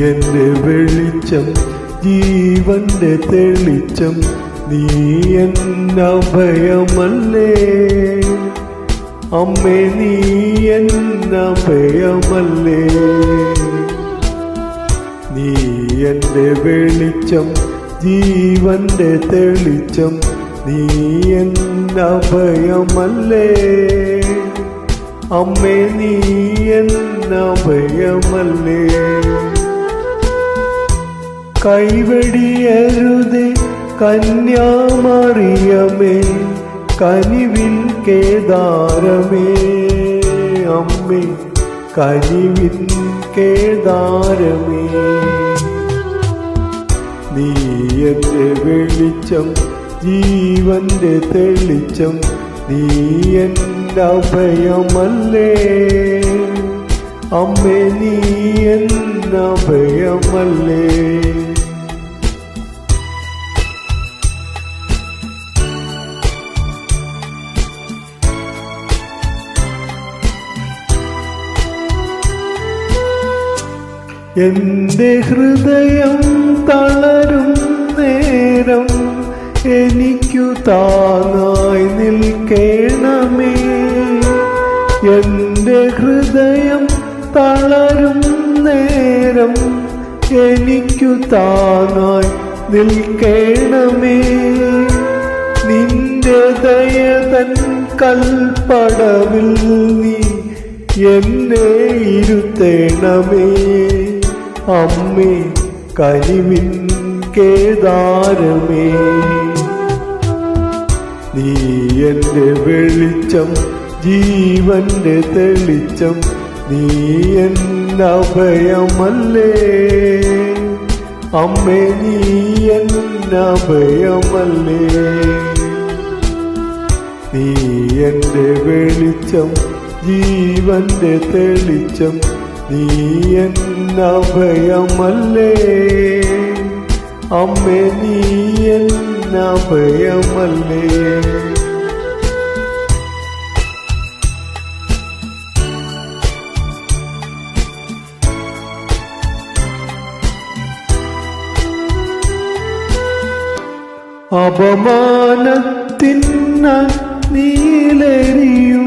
എൻ്റെ വെളിച്ചം ജീവന്റെ തെളിച്ചം നീ എന്നഭയമല്ലേ അമ്മേ നീ എന്നഭയമല്ലേ നീ എൻ്റെ വെളിച്ചം ജീവന്റെ തെളിച്ചം നീ എന്നഭയമല്ലേ അമ്മേ നീ എന്നഭയമല്ലേ കൈവെടിയരുതേ കന്യാമറിയമേ കനിവിൻ കേദാരമേ അമ്മേ കനിവിൻ കേദാരമേ നീ എൻ്റെ വെളിച്ചം ജീവന്റെ തെളിച്ചം നീ എൻ്റെ അഭയമല്ലേ അമ്മേ നീ എൻ്റെ അഭയമല്ലേ എൻ്റെ ഹൃദയം തളരും നേരം എനിക്കു താങ്ങായി നിൽക്കണമേ എൻ്റെ ഹൃദയം തളരും നേരം എനിക്കു താങ്ങായി നിൽക്കണമേ നിന്റെ ദയതൻ കൽപ്പടവിൽ നീ എന്നെ ഇരുത്തണമേ അമ്മേ കനിവിൻ കേദാരമേ നീ എൻ്റെ വെളിച്ചം ജീവന്റെ തെളിച്ചം നീ എൻ്റെ അഭയമല്ലേ അമ്മേ നീ എൻ്റെ അഭയമല്ലേ നീ എൻ്റെ വെളിച്ചം ജീവന്റെ തെളിച്ചം നീ എൻ്റെ അഭയമല്ലേ അമ്മേ നീ എൻ്റെ അഭയമല്ലേ അപമാനത്തിന്ന നീലെരിയും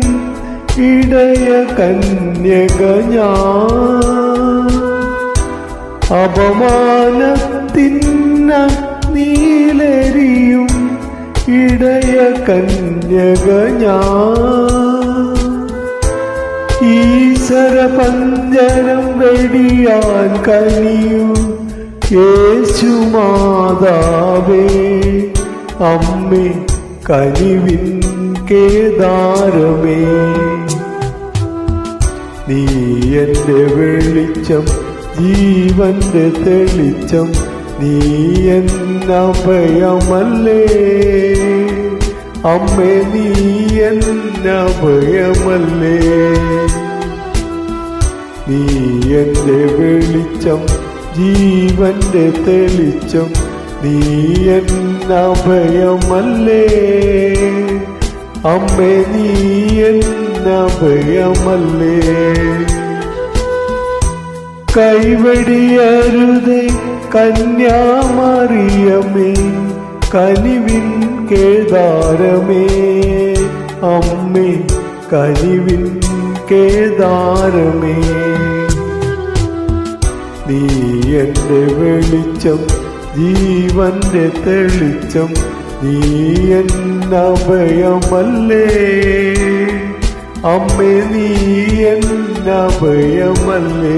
ഇടയ കന്യക ഞാൻ അപമാനത്തിന്ന നീലെരിയും ഇടയ കന്യക ഞാൻ ഈശ്വരപഞ്ചരം വെടിയാൻ കനിയും യേശു മാതാവേ അമ്മേ കനിവിൻ കേദാരമേ നീ എൻ്റെ വെളിച്ചം ജീവന്റെ തെളിച്ചം നീ എൻ്റെ അഭയമല്ലേ അമ്മേ നീ എൻ്റെ അഭയമല്ലേ നീ എൻ്റെ വെളിച്ചം ജീവന്റെ തെളിച്ചം നീ എൻ്റെ അഭയമല്ലേ അമ്മേ നീ എൻ്റെ അഭയമല്ലേ കൈവെടിയരുതേ കന്യാമറിയമേ കനിവിൻ കേദാരമേ അമ്മേ കനിവിൻ കേദാരമേ നീ എൻ്റെ വെളിച്ചം ജീവന്റെ തെളിച്ചം നീ എൻ്റെ അഭയമല്ലേ അമ്മേ നീ എൻ്റെ അഭയമല്ലേ